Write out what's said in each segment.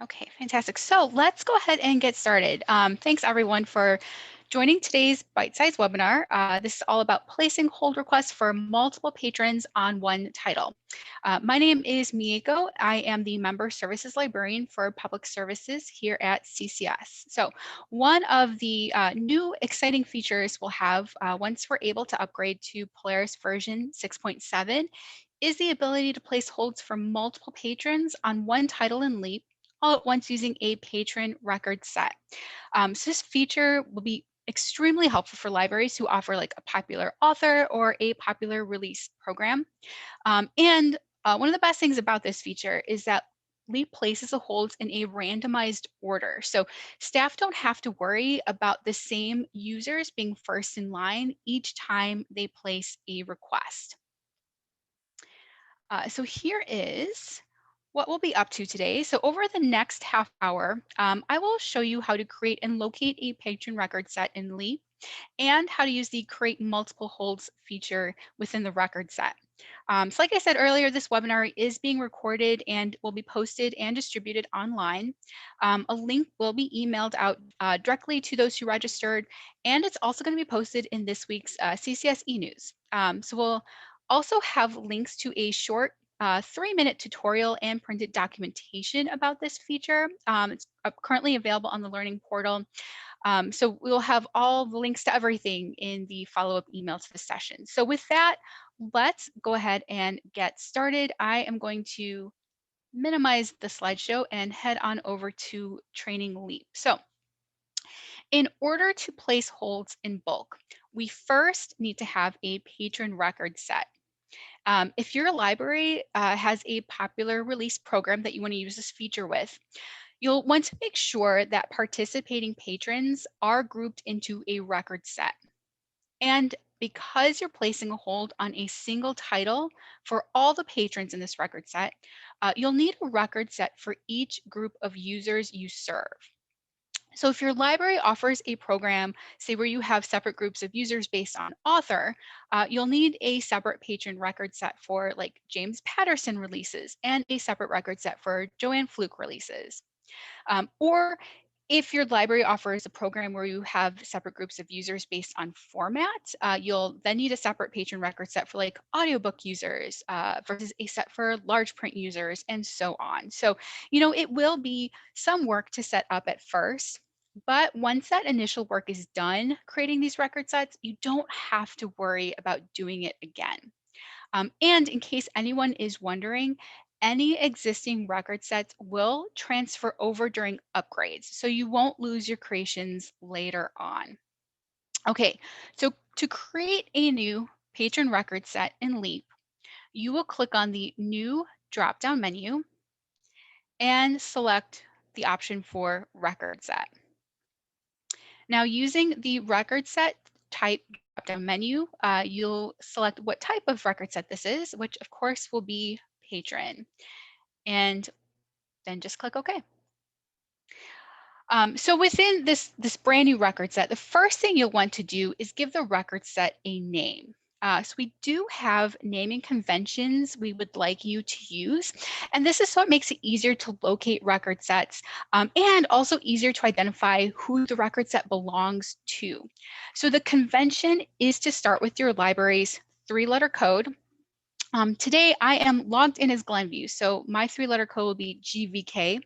Okay, fantastic. So let's go ahead and get started. Thanks everyone for joining today's bite-sized webinar. This is all about placing hold requests for multiple patrons on one title. My name is Mieko. I am the Member Services Librarian for Public Services here at CCS. So one of the new exciting features we'll have once we're able to upgrade to Polaris version 6.7 is the ability to place holds for multiple patrons on one title in Leap all at once using a patron record set. So this feature will be extremely helpful for libraries who offer like a popular author or a popular release program. And one of the best things about this feature is that Leap places the holds in a randomized order. So staff don't have to worry about the same users being first in line each time they place a request. So here is what we'll be up to today. So over the next half hour, I will show you how to create and locate a patron record set in Leap and how to use the create multiple holds feature within the record set. So like I said earlier, this webinar is being recorded and will be posted and distributed online. A link will be emailed out directly to those who registered, and it's also going to be posted in this week's CCS e-news. So we'll also have links to a short 3-minute tutorial and printed documentation about this feature. It's currently available on the Learning portal. So we'll have all the links to everything in the follow-up email to the session. So with that, let's go ahead and get started. I am going to minimize the slideshow and head on over to Training Leap. So in order to place holds in bulk, we first need to have a patron record set. If your library has a popular release program that you want to use this feature with, you'll want to make sure that participating patrons are grouped into a record set. And because you're placing a hold on a single title for all the patrons in this record set, you'll need a record set for each group of users you serve. So if your library offers a program, say where you have separate groups of users based on author, you'll need a separate patron record set for like James Patterson releases and a separate record set for Joanne Fluke releases. Or if your library offers a program where you have separate groups of users based on format, you'll then need a separate patron record set for like audiobook users versus a set for large print users and so on. So, it will be some work to set up at first, but once that initial work is done creating these record sets, you don't have to worry about doing it again. And in case anyone is wondering, any existing record sets will transfer over during upgrades, so you won't lose your creations later on. Okay, so to create a new patron record set in Leap, you will click on the New drop-down menu and select the option for Record Set. Now, using the Record Set type drop-down menu, you'll select what type of record set this is, which of course will be patron, and then just click OK. So within this brand new record set, the first thing you'll want to do is give the record set a name. So we do have naming conventions we would like you to use. And this is so it makes it easier to locate record sets and also easier to identify who the record set belongs to. So the convention is to start with your library's 3-letter code. Today I am logged in as Glenview, so my 3-letter code will be GVK.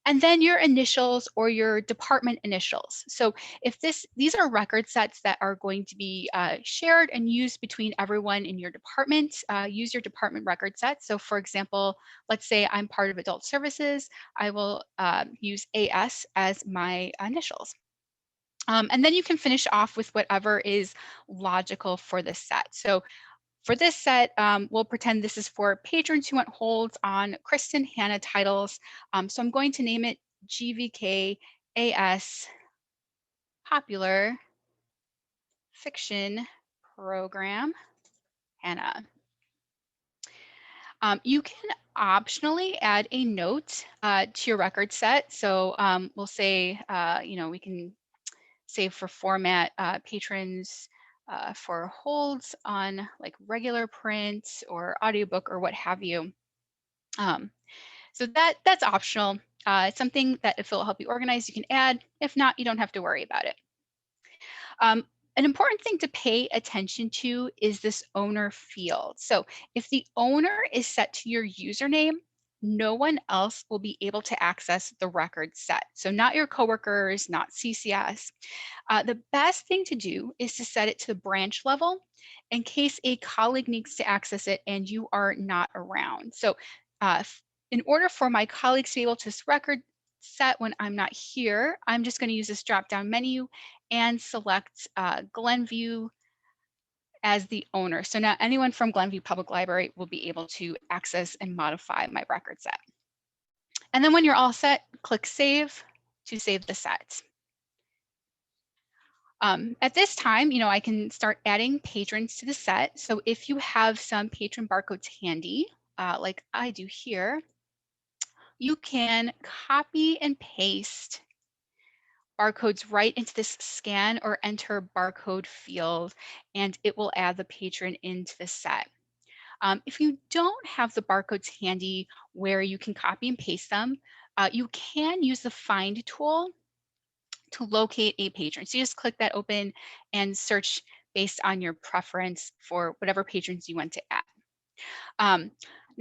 And then your initials or your department initials. So if these are record sets that are going to be shared and used between everyone in your department, use your department record set. So for example, let's say I'm part of adult services, I will use AS as my initials. And then you can finish off with whatever is logical for this set. So for this set, we'll pretend this is for patrons who want holds on Kristen Hanna titles. So I'm going to name it GVK AS Popular Fiction Program Hanna. You can optionally add a note to your record set. So we'll say, we can save for format patrons for holds on like regular print or audiobook or what have you. So that's optional. It's something that if it'll help you organize, you can add. If not, you don't have to worry about it. An important thing to pay attention to is this owner field. So if the owner is set to your username, no one else will be able to access the record set. So not your coworkers, not CCS. The best thing to do is to set it to the branch level in case a colleague needs to access it and you are not around. So in order for my colleagues to be able to record set when I'm not here, I'm just going to use this drop down menu and select Glenview as the owner. So now anyone from Glenview Public Library will be able to access and modify my record set. And then when you're all set, click Save to save the set. At this time, I can start adding patrons to the set. So if you have some patron barcodes handy, like I do here, you can copy and paste barcodes right into this scan or enter barcode field, and it will add the patron into the set. If you don't have the barcodes handy where you can copy and paste them, you can use the Find tool to locate a patron. So you just click that open and search based on your preference for whatever patrons you want to add. Um,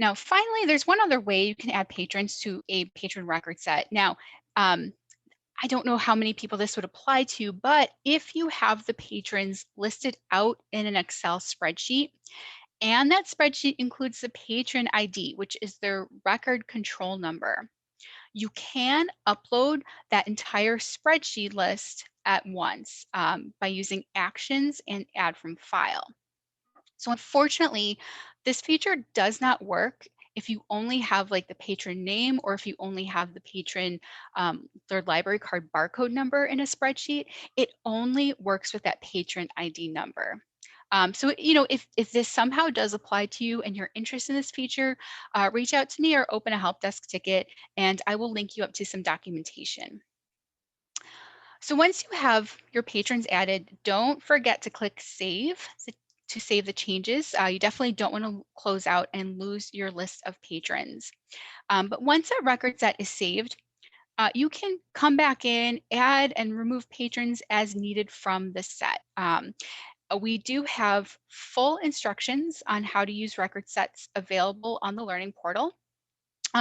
Now, finally, there's one other way you can add patrons to a patron record set. Now, I don't know how many people this would apply to, but if you have the patrons listed out in an Excel spreadsheet, and that spreadsheet includes the patron ID, which is their record control number, you can upload that entire spreadsheet list at once by using Actions and Add from File. So unfortunately, this feature does not work if you only have like the patron name or if you only have the patron, their library card barcode number in a spreadsheet. It only works with that patron ID number. So, if this somehow does apply to you and you're interested in this feature, reach out to me or open a help desk ticket, and I will link you up to some documentation. So once you have your patrons added, don't forget to click Save to save the changes. You definitely don't want to close out and lose your list of patrons. But once a record set is saved, you can come back in, add and remove patrons as needed from the set. We do have full instructions on how to use record sets available on the Learning Portal.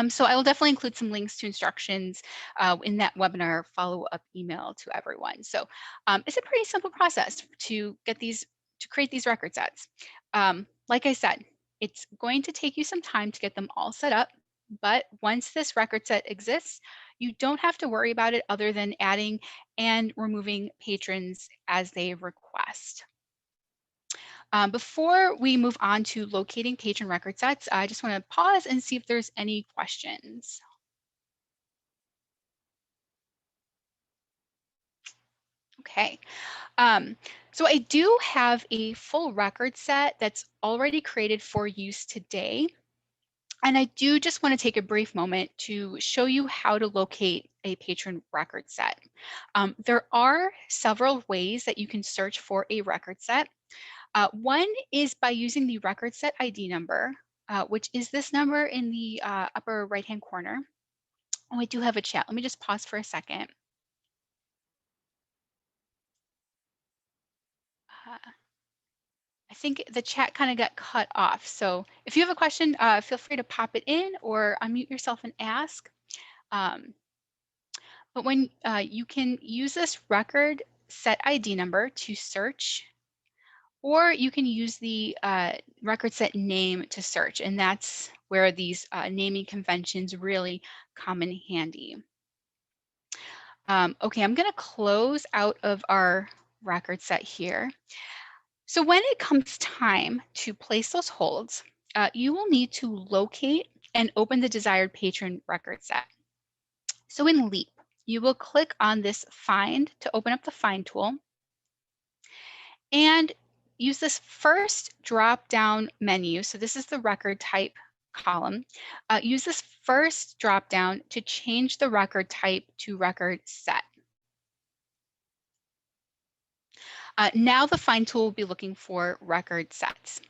So I will definitely include some links to instructions in that webinar follow-up email to everyone. So it's a pretty simple process to create these record sets. Like I said, it's going to take you some time to get them all set up, but once this record set exists, you don't have to worry about it other than adding and removing patrons as they request. Before we move on to locating patron record sets, I just want to pause and see if there's any questions. Okay, so I do have a full record set that's already created for use today. And I do just want to take a brief moment to show you how to locate a patron record set. There are several ways that you can search for a record set. One is by using the record set ID number, which is this number in the upper right-hand corner. And we do have a chat. Let me just pause for a second. I think the chat kind of got cut off. So if you have a question, feel free to pop it in or unmute yourself and ask. But when you can use this record set ID number to search, or you can use the record set name to search, and that's where these naming conventions really come in handy. Okay, I'm going to close out of our record set here. So when it comes time to place those holds, you will need to locate and open the desired patron record set. So in Leap, you will click on this Find to open up the Find tool and use this first drop-down menu. So this is the record type column. Use this first drop-down to change the record type to record set. Now the Find tool will be looking for record sets.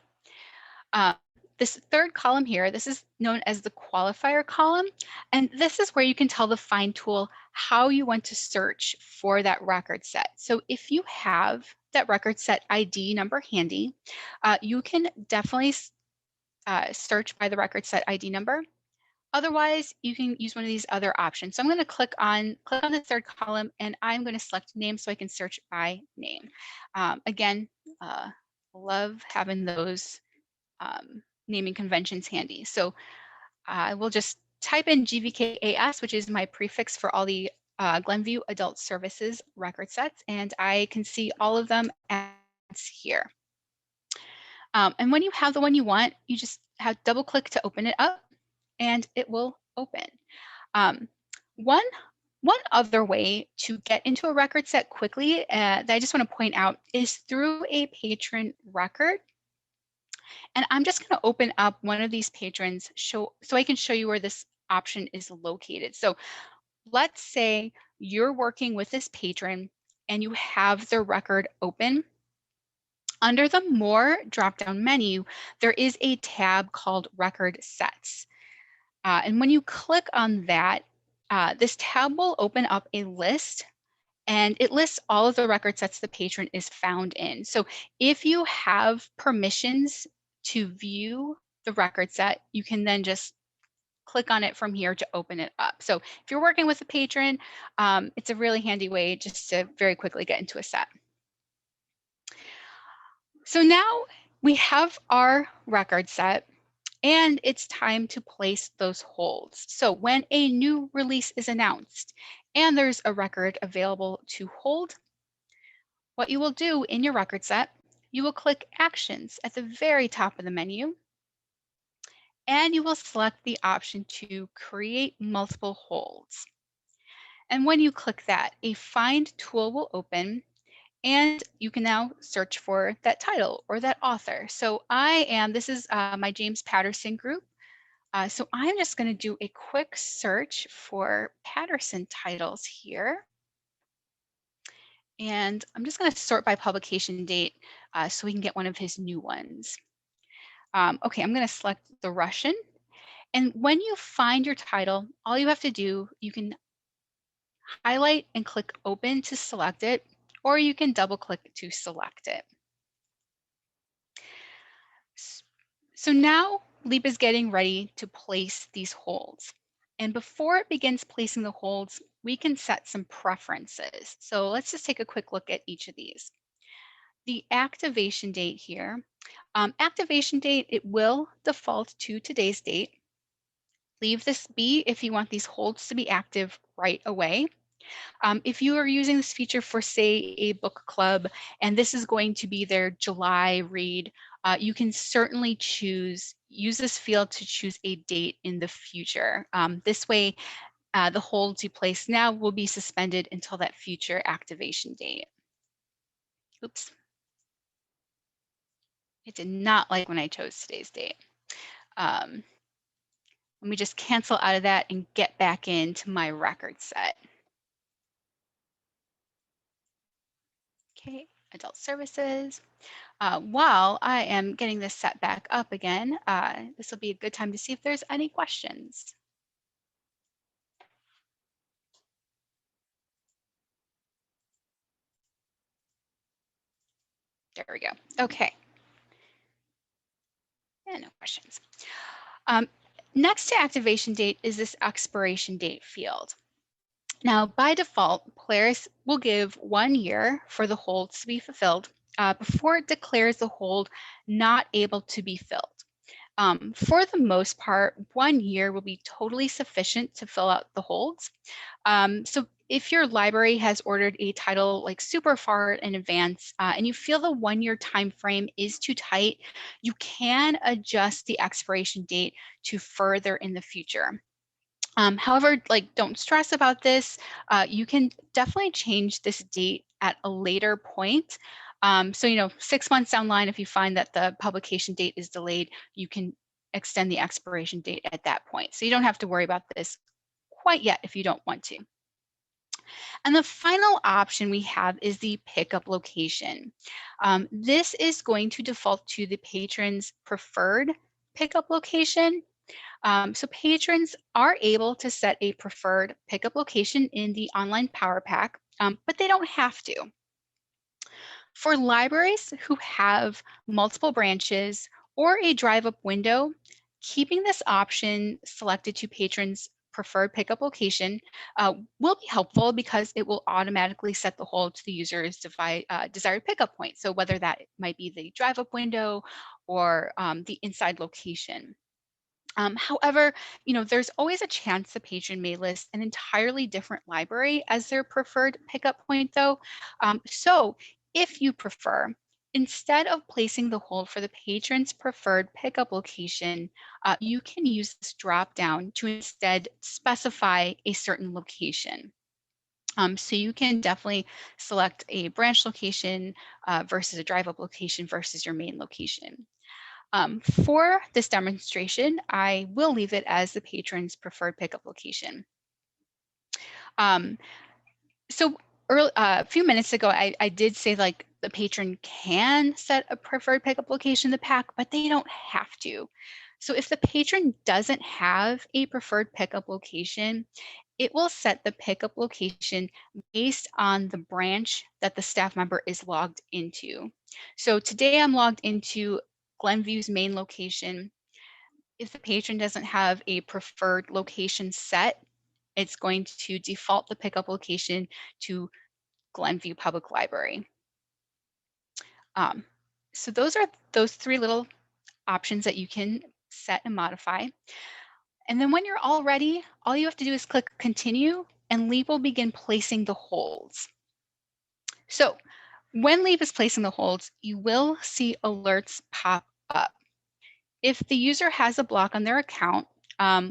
this third column here, this is known as the qualifier column, and this is where you can tell the Find tool how you want to search for that record set. So if you have that record set ID number handy, you can definitely search by the record set ID number. Otherwise, you can use one of these other options. So I'm going to click on the third column, and I'm going to select name so I can search by name. Again, love having those naming conventions handy. So I will just type in GVKAS, which is my prefix for all the Glenview Adult Services record sets, and I can see all of them as here. And when you have the one you want, you just have double click to open it up, and it will open. Um, one other way to get into a record set quickly that I just want to point out is through a patron record. And I'm just going to open up one of these patrons so I can show you where this option is located. So let's say you're working with this patron and you have their record open. Under the More drop-down menu, there is a tab called Record Sets. And when you click on that, this tab will open up a list, and it lists all of the record sets the patron is found in. So if you have permissions to view the record set, you can then just click on it from here to open it up. So if you're working with a patron, it's a really handy way just to very quickly get into a set. So now we have our record set, and it's time to place those holds. So when a new release is announced and there's a record available to hold, what you will do in your record set, you will click Actions at the very top of the menu, and you will select the option to create multiple holds. And when you click that, a Find tool will open, and you can now search for that title or that author. So this is my James Patterson group. So I'm just going to do a quick search for Patterson titles here. And I'm just going to sort by publication date so we can get one of his new ones. Okay, I'm going to select the Russian. And when you find your title, all you have to do, you can highlight and click Open to select it, or you can double click to select it. So now Leap is getting ready to place these holds. And before it begins placing the holds, we can set some preferences. So let's just take a quick look at each of these. The activation date here, activation date, it will default to today's date. Leave this be if you want these holds to be active right away. If you are using this feature for, say, a book club, and this is going to be their July read, you can certainly use this field to choose a date in the future. This way, the holds you place now will be suspended until that future activation date. Oops. It did not like when I chose today's date. Let me just cancel out of that and get back into my record set. Okay, adult services. While I am getting this set back up again, this will be a good time to see if there's any questions. There we go. Okay. And no questions. Next to activation date is this expiration date field. Now, by default, Polaris will give 1 year for the holds to be fulfilled before it declares the hold not able to be filled. For the most part, 1 year will be totally sufficient to fill out the holds. So if your library has ordered a title like super far in advance and you feel the 1 year time frame is too tight, you can adjust the expiration date to further in the future. However, don't stress about this. You can definitely change this date at a later point. So 6 months down the line, if you find that the publication date is delayed, you can extend the expiration date at that point. So you don't have to worry about this quite yet if you don't want to. And the final option we have is the pickup location. This is going to default to the patron's preferred pickup location. So patrons are able to set a preferred pickup location in the online Power Pack, but they don't have to. For libraries who have multiple branches or a drive-up window, keeping this option selected to patrons' preferred pickup location will be helpful because it will automatically set the hold to the user's desired pickup point. So whether that might be the drive-up window or the inside location. However, there's always a chance the patron may list an entirely different library as their preferred pickup point, though. So, if you prefer, instead of placing the hold for the patron's preferred pickup location, you can use this drop down to instead specify a certain location. So you can definitely select a branch location versus a drive up location versus your main location. For this demonstration, I will leave it as the patron's preferred pickup location. Um, so a few minutes ago, I did say like the patron can set a preferred pickup location in the pack, but they don't have to. So if the patron doesn't have a preferred pickup location, it will set the pickup location based on the branch that the staff member is logged into. So today I'm logged into Glenview's main location. If the patron doesn't have a preferred location set, it's going to default the pickup location to Glenview Public Library. Um, so those are those three little options that you can set and modify. And then when you're all ready, all you have to do is click continue and Leap will begin placing the holds. So when Leap is placing the holds, you will see alerts pop up. If the user has a block on their account,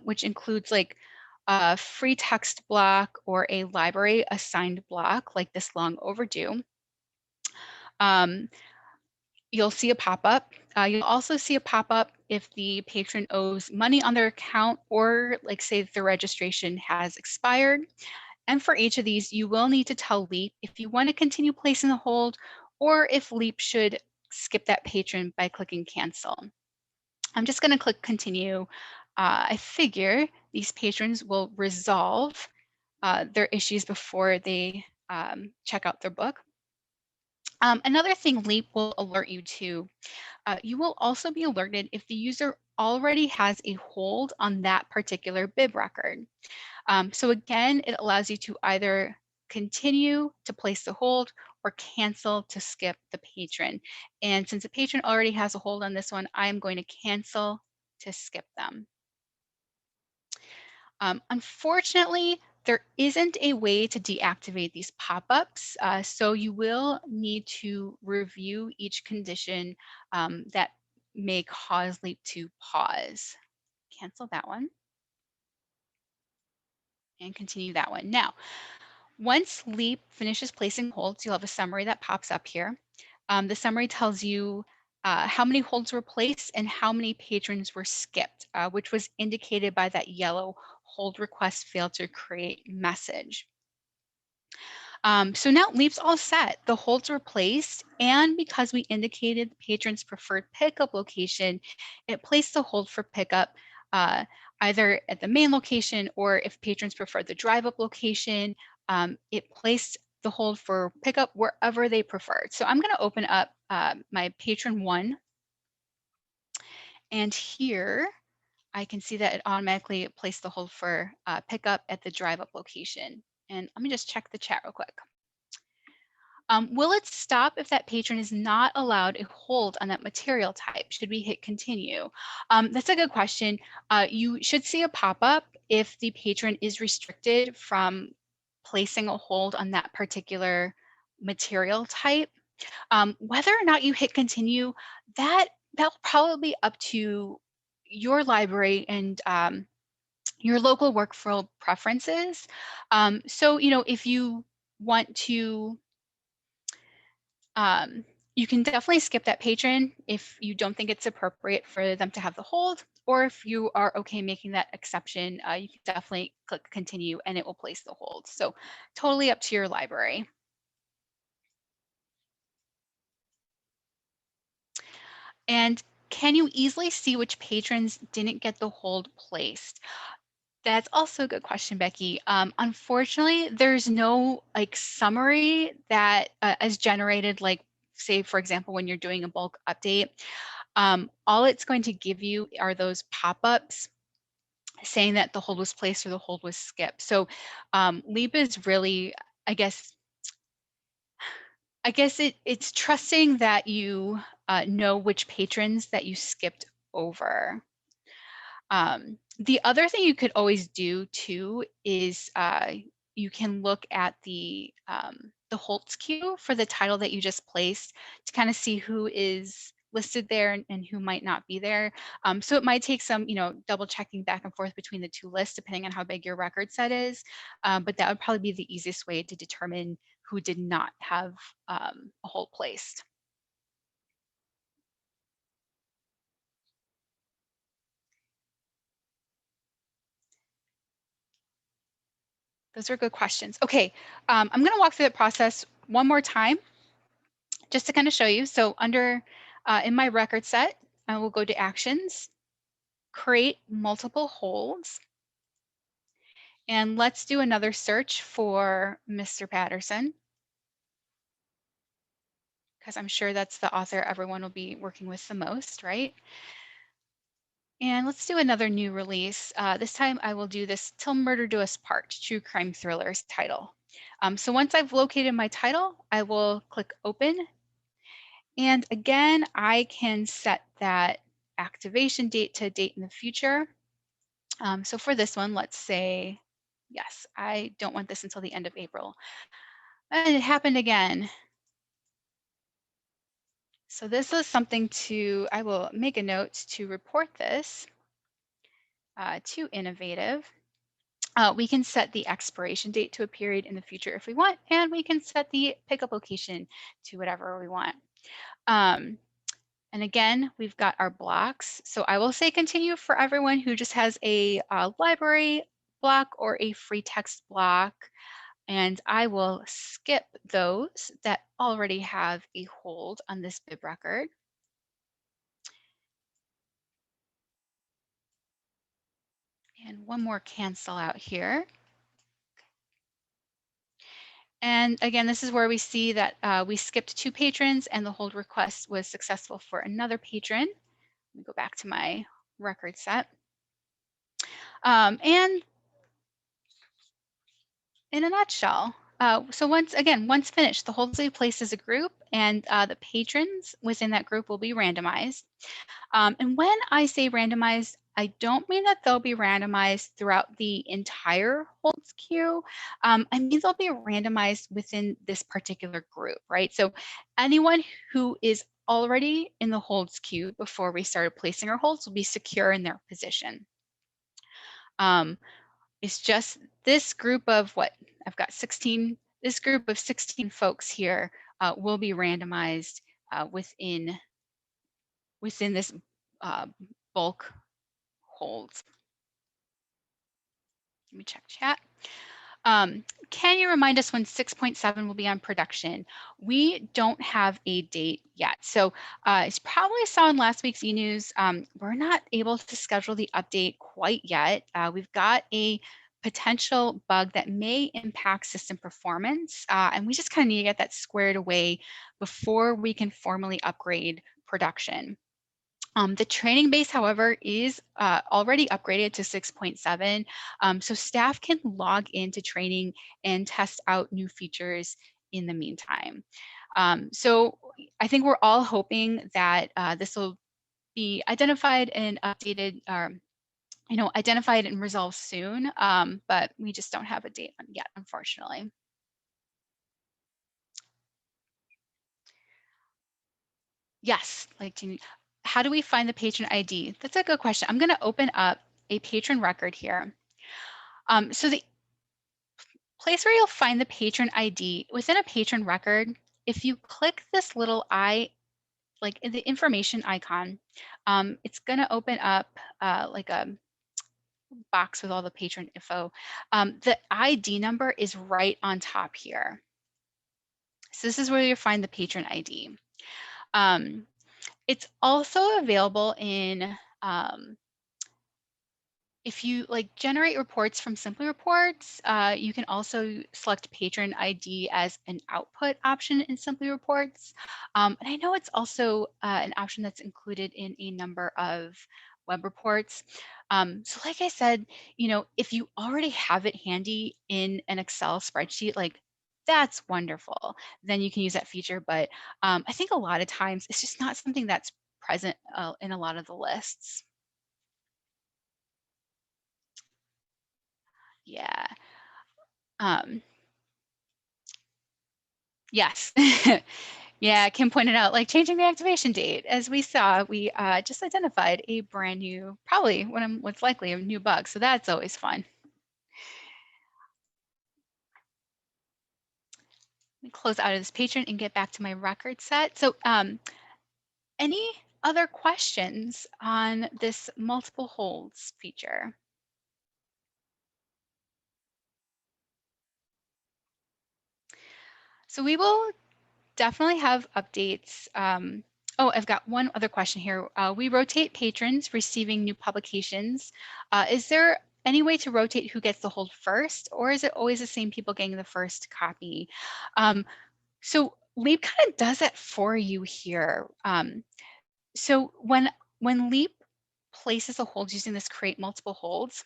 which includes like a free text block or a library assigned block like this long overdue, you'll see a pop-up. You'll also see a pop-up if the patron owes money on their account or like say the registration has expired. And for each of these, you will need to tell Leap if you want to continue placing the hold or if Leap should skip that patron by clicking cancel. I'm just going to click continue. I figure these patrons will resolve their issues before they check out their book. Another thing Leap will alert you to, you will also be alerted if the user already has a hold on that particular bib record. So again, it allows you to either continue to place the hold or cancel to skip the patron. And since the patron already has a hold on this one, I'm going to cancel to skip them. Unfortunately, there isn't a way to deactivate these pop-ups, so you will need to review each condition that may cause Leap to pause. Cancel that one and continue that one. Now, once Leap finishes placing holds, you'll have a summary that pops up here. The summary tells you how many holds were placed and how many patrons were skipped, which was indicated by that yellow hold request failed to create message. So now Leap's all set. The holds were placed, and because we indicated the patron's preferred pickup location, it placed the hold for pickup either at the main location or if patrons prefer the drive-up location, it placed the hold for pickup wherever they preferred. So I'm going to open up my patron one, and here I can see that it automatically placed the hold for pickup at the drive-up location. And let me just check the chat real quick. Will it stop if that patron is not allowed a hold on that material type? Should we hit continue? That's a good question. You should see a pop-up if the patron is restricted from placing a hold on that particular material type. Whether or not you hit continue, that'll probably be up to your library and your local workflow preferences. So, if you want to you can definitely skip that patron if you don't think it's appropriate for them to have the hold, or if you are okay making that exception, you can definitely click continue and it will place the hold. So totally up to your library. And Can you easily see which patrons didn't get the hold placed? That's also a good question, Becky. Unfortunately, there's no like summary that is generated, like say, for example, when you're doing a bulk update. All it's going to give you are those pop-ups saying that the hold was placed or the hold was skipped. So Leap is really, I guess, it's trusting that you know which patrons that you skipped over. The other thing you could always do too is you can look at the Holtz queue for the title that you just placed to kind of see who is listed there and who might not be there. So it might take some, double checking back and forth between the two lists depending on how big your record set is. But that would probably be the easiest way to determine who did not have a hold placed. Those are good questions. Okay, I'm going to walk through the process one more time just to kind of show you. So under in my record set, I will go to actions, create multiple holds, and let's do another search for Mr. Patterson, because I'm sure that's the author everyone will be working with the most, right? And let's do another new release. This time I will do this Till Murder Do Us Part, True Crime Thrillers title. So once I've located my title, I will click open. And again, I can set that activation date to date in the future. So for this one, let's say, yes, I don't want this until the end of April. And it happened again. So this is something I will make a note to report this to Innovative. We can set the expiration date to a period in the future if we want, and we can set the pickup location to whatever we want. And again, we've got our blocks. So I will say continue for everyone who just has a library block or a free text block. And I will skip those that already have a hold on this bib record. And one more cancel out here. And again, this is where we see that we skipped 2 patrons and the hold request was successful for another patron. Let me go back to my record set. And in a nutshell, so once finished, the holds will be placed as a group and the patrons within that group will be randomized. And when I say randomized, I don't mean that they'll be randomized throughout the entire holds queue. I mean they'll be randomized within this particular group, right? So anyone who is already in the holds queue before we started placing our holds will be secure in their position. It's just this group of I've got 16, this group of 16 folks here will be randomized within this bulk holds. Let me check chat. Can you remind us when 6.7 will be on production? We don't have a date yet. So as probably saw in last week's e-news, we're not able to schedule the update quite yet. We've got a potential bug that may impact system performance, and we just kind of need to get that squared away before we can formally upgrade production. The training base, however, is already upgraded to 6.7, so staff can log into training and test out new features in the meantime. So I think we're all hoping that this will be identified and updated, identified and resolved soon, but we just don't have a date yet, unfortunately. Yes, how do we find the patron ID? That's a good question. I'm going to open up a patron record here. So the place where you'll find the patron ID within a patron record, if you click this little eye, like the information icon, it's going to open up like a box with all the patron info. The ID number is right on top here. So this is where you'll find the patron ID. It's also available in if you like generate reports from Simply Reports, you can also select patron ID as an output option in Simply Reports. And I know it's also an option that's included in a number of web reports. So like I said, if you already have it handy in an Excel spreadsheet, like that's wonderful. Then you can use that feature. But I think a lot of times it's just not something that's present in a lot of the lists. Yeah. Um, yes. Yeah, Kim pointed out, like changing the activation date. As we saw, we just identified a brand new, probably what's likely a new bug. So that's always fun. Let me close out of this patron and get back to my record set. So any other questions on this multiple holds feature? So we will definitely have updates. Oh, I've got one other question here. We rotate patrons receiving new publications. Is there any way to rotate who gets the hold first, or is it always the same people getting the first copy? So Leap kind of does that for you here. So when Leap places a hold using this create multiple holds,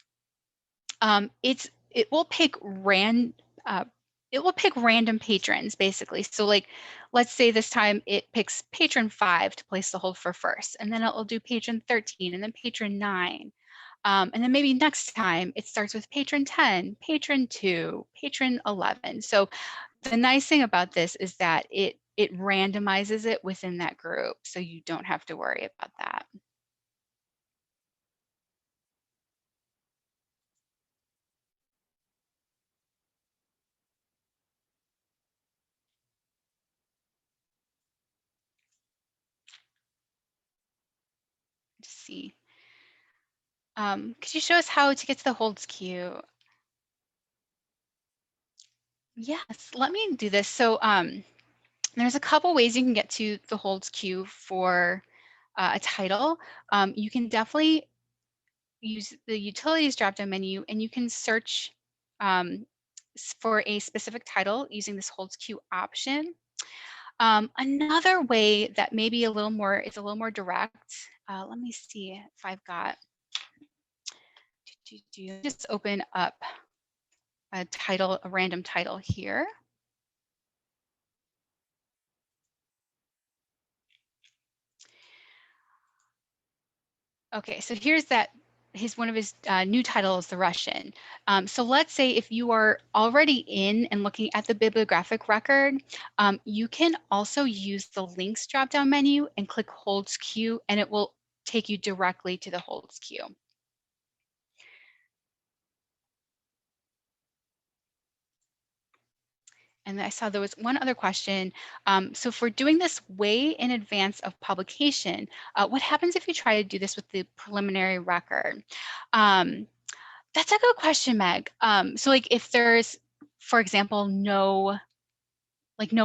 it will pick uh, it will pick random patrons basically. So like, let's say this time it picks patron 5 to place the hold for first, and then it'll do patron 13 and then patron 9. And then maybe next time it starts with patron 10, patron 2, patron 11. So the nice thing about this is that it randomizes it within that group, so you don't have to worry about that. Let's see. Could you show us how to get to the holds queue? Yes, let me do this. So there's a couple ways you can get to the holds queue for a title. You can definitely use the utilities drop-down menu, and you can search for a specific title using this holds queue option. Another way that may be it's a little more direct. Let me see if I've got. Just open up a random title here. Okay, so here's one of his new titles, The Russian. So let's say if you are already in and looking at the bibliographic record, you can also use the links drop-down menu and click holds queue, and it will take you directly to the holds queue. And I saw there was one other question. So for doing this way in advance of publication, what happens if you try to do this with the preliminary record? That's a good question, Meg. So like if there's, for example, no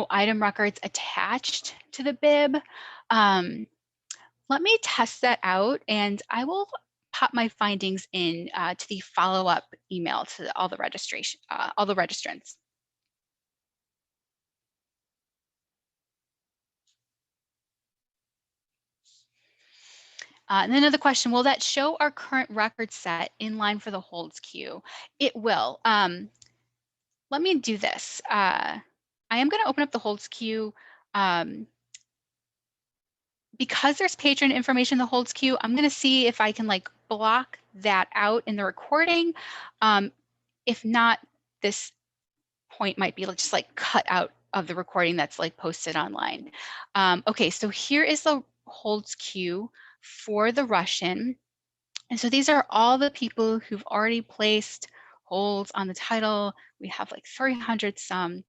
item records attached to the bib, let me test that out, and I will pop my findings in to the follow-up email to all the registrants. And then another question, will that show our current record set in line for the holds queue? It will. Let me do this. I am going to open up the holds queue. Because there's patron information in the holds queue, I'm going to see if I can like block that out in the recording. If not, this point might be just like cut out of the recording that's like posted online. Okay, so here is the holds queue for the Russian. And so these are all the people who've already placed holds on the title. We have like 300 some.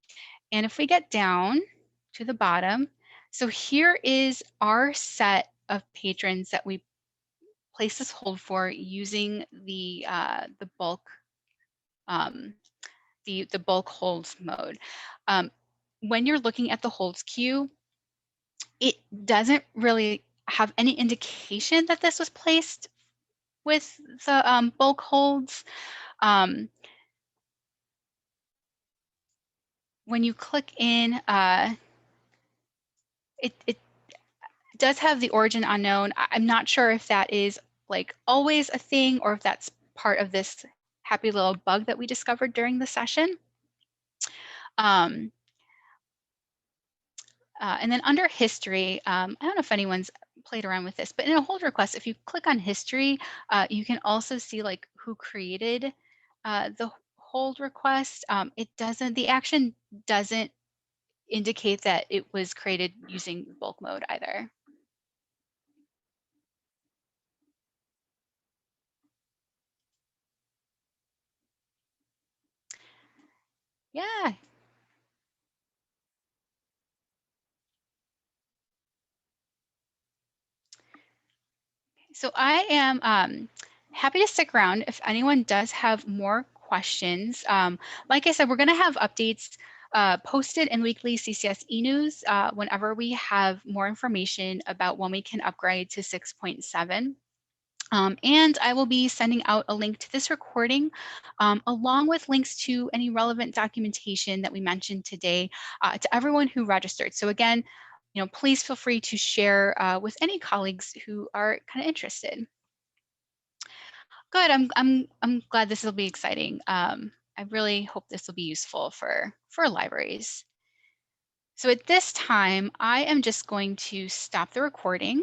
And if we get down to the bottom, so here is our set of patrons that we place this hold for using the bulk the bulk holds mode. When you're looking at the holds queue, it doesn't really have any indication that this was placed with the bulk holds. Um, when you click in, it does have the origin unknown. I'm not sure if that is like always a thing or if that's part of this happy little bug that we discovered during the session. Um, and then under history, I don't know if anyone's played around with this, but in a hold request, if you click on history, you can also see like who created the hold request. The action doesn't indicate that it was created using bulk mode either. Yeah. So I am happy to stick around if anyone does have more questions. Like I said, we're going to have updates posted in weekly CCS e-news whenever we have more information about when we can upgrade to 6.7. And I will be sending out a link to this recording along with links to any relevant documentation that we mentioned today to everyone who registered. So again, please feel free to share with any colleagues who are kind of interested. Good. I'm glad this will be exciting. I really hope this will be useful for libraries. So at this time, I am just going to stop the recording.